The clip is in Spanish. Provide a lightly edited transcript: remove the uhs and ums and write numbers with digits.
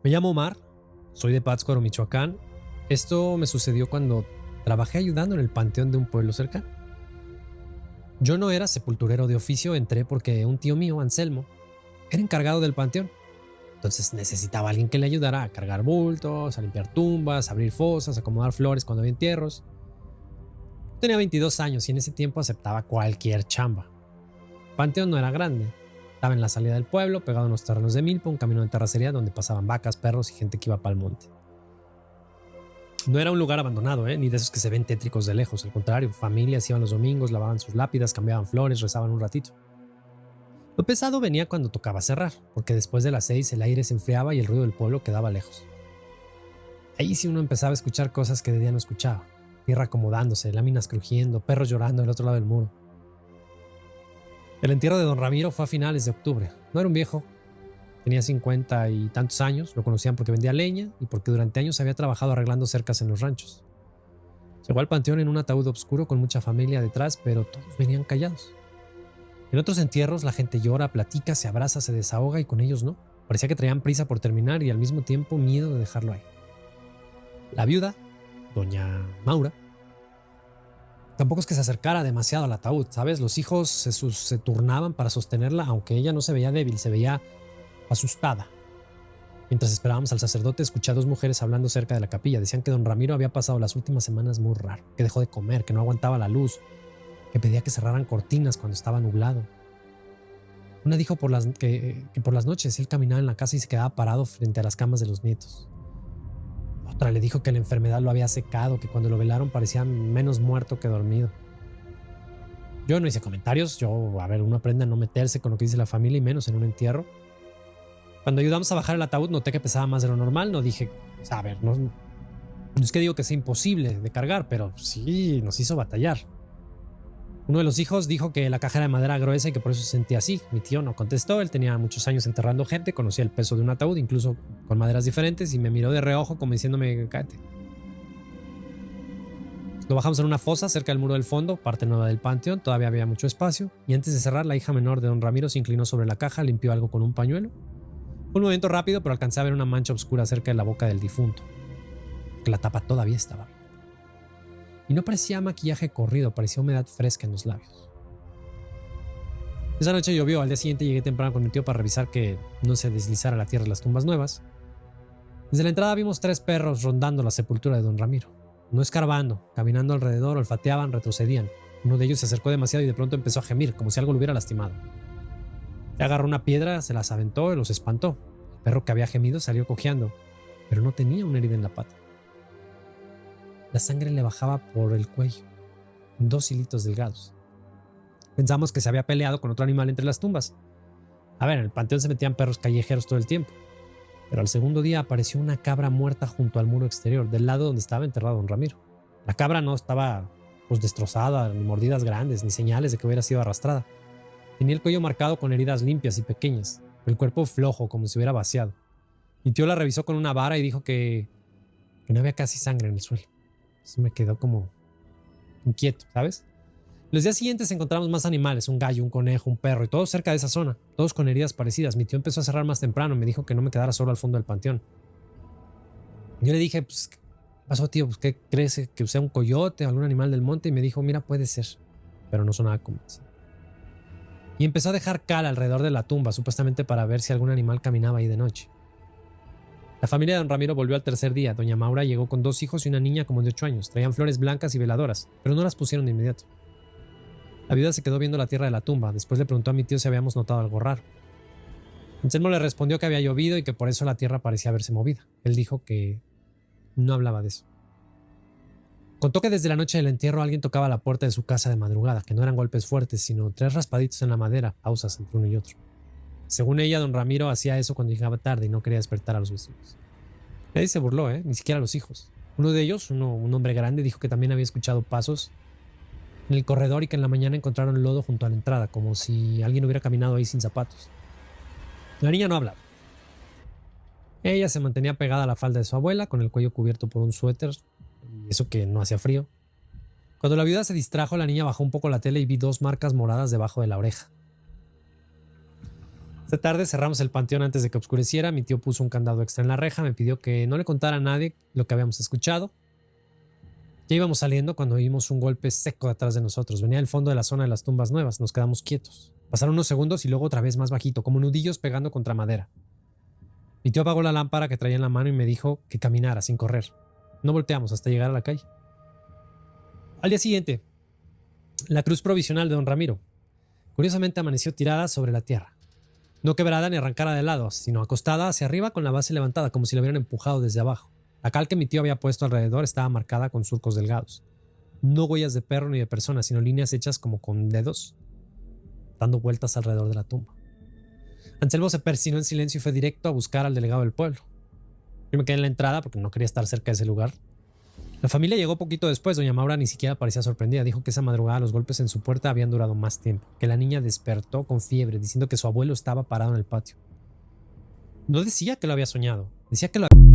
Me llamo Omar, soy de Pátzcuaro, Michoacán. Esto me sucedió cuando trabajé ayudando en el panteón de un pueblo cercano. Yo no era sepulturero de oficio, entré porque un tío mío, Anselmo, era encargado del panteón. Entonces necesitaba a alguien que le ayudara a cargar bultos, a limpiar tumbas, a abrir fosas, a acomodar flores cuando había entierros. Tenía 22 años y en ese tiempo aceptaba cualquier chamba. El panteón no era grande. Estaba en la salida del pueblo, pegado a unos terrenos de milpa, un camino de terracería donde pasaban vacas, perros y gente que iba para el monte. No era un lugar abandonado, ni de esos que se ven tétricos de lejos. Al contrario, familias iban los domingos, lavaban sus lápidas, cambiaban flores, rezaban un ratito. Lo pesado venía cuando tocaba cerrar, porque después de las 6 el aire se enfriaba y el ruido del pueblo quedaba lejos. Ahí sí uno empezaba a escuchar cosas que de día no escuchaba. Tierra acomodándose, láminas crujiendo, perros llorando del otro lado del muro. El entierro de don Ramiro fue a finales de octubre. No era un viejo, tenía 50 y tantos años, lo conocían porque vendía leña y porque durante años había trabajado arreglando cercas en los ranchos. Llegó al panteón en un ataúd oscuro con mucha familia detrás, pero todos venían callados. En otros entierros la gente llora, platica, se abraza, se desahoga y con ellos no. Parecía que traían prisa por terminar y al mismo tiempo miedo de dejarlo ahí. La viuda, doña Maura, tampoco es que se acercara demasiado al ataúd, ¿sabes? Los hijos se turnaban para sostenerla, aunque ella no se veía débil, se veía asustada. Mientras esperábamos al sacerdote, escuché a dos mujeres hablando cerca de la capilla. Decían que don Ramiro había pasado las últimas semanas muy raro, que dejó de comer, que no aguantaba la luz, que pedía que cerraran cortinas cuando estaba nublado. Una dijo que por las noches él caminaba en la casa y se quedaba parado frente a las camas de los nietos. Otra le dijo que la enfermedad lo había secado, que cuando lo velaron parecía menos muerto que dormido. Yo no hice comentarios, uno aprende a no meterse con lo que dice la familia y menos en un entierro. Cuando ayudamos a bajar el ataúd noté que pesaba más de lo normal, no dije, no es que digo que sea imposible de cargar, pero sí nos hizo batallar. Uno de los hijos dijo que la caja era de madera gruesa y que por eso se sentía así. Mi tío no contestó, él tenía muchos años enterrando gente, conocía el peso de un ataúd, incluso con maderas diferentes, y me miró de reojo como diciéndome, cállate. Lo bajamos en una fosa cerca del muro del fondo, parte nueva del panteón, todavía había mucho espacio, y antes de cerrar, la hija menor de don Ramiro se inclinó sobre la caja, limpió algo con un pañuelo. Fue un movimiento rápido, pero alcancé a ver una mancha oscura cerca de la boca del difunto, que la tapa todavía estaba abierta. Y no parecía maquillaje corrido, parecía humedad fresca en los labios. Esa noche llovió, al día siguiente llegué temprano con mi tío para revisar que no se deslizara la tierra de las tumbas nuevas. Desde la entrada vimos 3 perros rondando la sepultura de don Ramiro. No escarbando, caminando alrededor, olfateaban, retrocedían. Uno de ellos se acercó demasiado y de pronto empezó a gemir, como si algo lo hubiera lastimado. Se agarró una piedra, se las aventó y los espantó. El perro que había gemido salió cojeando, pero no tenía una herida en la pata. La sangre le bajaba por el cuello, en 2 hilitos delgados. Pensamos que se había peleado con otro animal entre las tumbas. En el panteón se metían perros callejeros todo el tiempo. Pero al segundo día apareció una cabra muerta junto al muro exterior, del lado donde estaba enterrado don Ramiro. La cabra no estaba destrozada, ni mordidas grandes, ni señales de que hubiera sido arrastrada. Tenía el cuello marcado con heridas limpias y pequeñas, el cuerpo flojo como si hubiera vaciado. Mi tío la revisó con una vara y dijo que no había casi sangre en el suelo. Eso me quedó como inquieto, ¿sabes? Los días siguientes encontramos más animales, un gallo, un conejo, un perro y todos cerca de esa zona, todos con heridas parecidas. Mi tío empezó a cerrar más temprano, me dijo que no me quedara solo al fondo del panteón. Yo le dije, ¿qué pasó, tío? ¿Qué crees? ¿Que sea un coyote o algún animal del monte? Y me dijo, mira, puede ser, pero no sonaba como eso. Y empezó a dejar cal alrededor de la tumba, supuestamente para ver si algún animal caminaba ahí de noche. La familia de don Ramiro volvió al tercer día. Doña Maura llegó con 2 hijos y una niña como de 8 años. Traían flores blancas y veladoras, pero no las pusieron de inmediato. La viuda se quedó viendo la tierra de la tumba. Después le preguntó a mi tío si habíamos notado algo raro. Anselmo le respondió que había llovido y que por eso la tierra parecía haberse movido. Él dijo que no hablaba de eso. Contó que desde la noche del entierro alguien tocaba la puerta de su casa de madrugada, que no eran golpes fuertes, sino 3 raspaditos en la madera, pausas entre uno y otro. Según ella, don Ramiro hacía eso cuando llegaba tarde y no quería despertar a los vecinos. Nadie se burló, ni siquiera los hijos. Uno de ellos, un hombre grande, dijo que también había escuchado pasos en el corredor y que en la mañana encontraron lodo junto a la entrada, como si alguien hubiera caminado ahí sin zapatos. La niña no hablaba. Ella se mantenía pegada a la falda de su abuela, con el cuello cubierto por un suéter, y eso que no hacía frío. Cuando la viuda se distrajo, la niña bajó un poco la tele y vi 2 marcas moradas debajo de la oreja. Esta tarde cerramos el panteón antes de que oscureciera. Mi tío puso un candado extra en la reja. Me pidió que no le contara a nadie lo que habíamos escuchado. Ya íbamos saliendo cuando oímos un golpe seco detrás de nosotros. Venía del fondo de la zona de las tumbas nuevas. Nos quedamos quietos. Pasaron unos segundos y luego otra vez más bajito, como nudillos pegando contra madera. Mi tío apagó la lámpara que traía en la mano y me dijo que caminara sin correr. No volteamos hasta llegar a la calle. Al día siguiente, la cruz provisional de don Ramiro curiosamente amaneció tirada sobre la tierra. No quebrada ni arrancada de lado, sino acostada hacia arriba con la base levantada, como si la hubieran empujado desde abajo. La cal que mi tío había puesto alrededor estaba marcada con surcos delgados. No huellas de perro ni de persona, sino líneas hechas como con dedos, dando vueltas alrededor de la tumba. Anselmo se persinó en silencio y fue directo a buscar al delegado del pueblo. Yo me quedé en la entrada porque no quería estar cerca de ese lugar. La familia llegó poquito después. Doña Maura ni siquiera parecía sorprendida. Dijo que esa madrugada los golpes en su puerta habían durado más tiempo, que la niña despertó con fiebre, diciendo que su abuelo estaba parado en el patio. No decía que lo había soñado, decía que lo había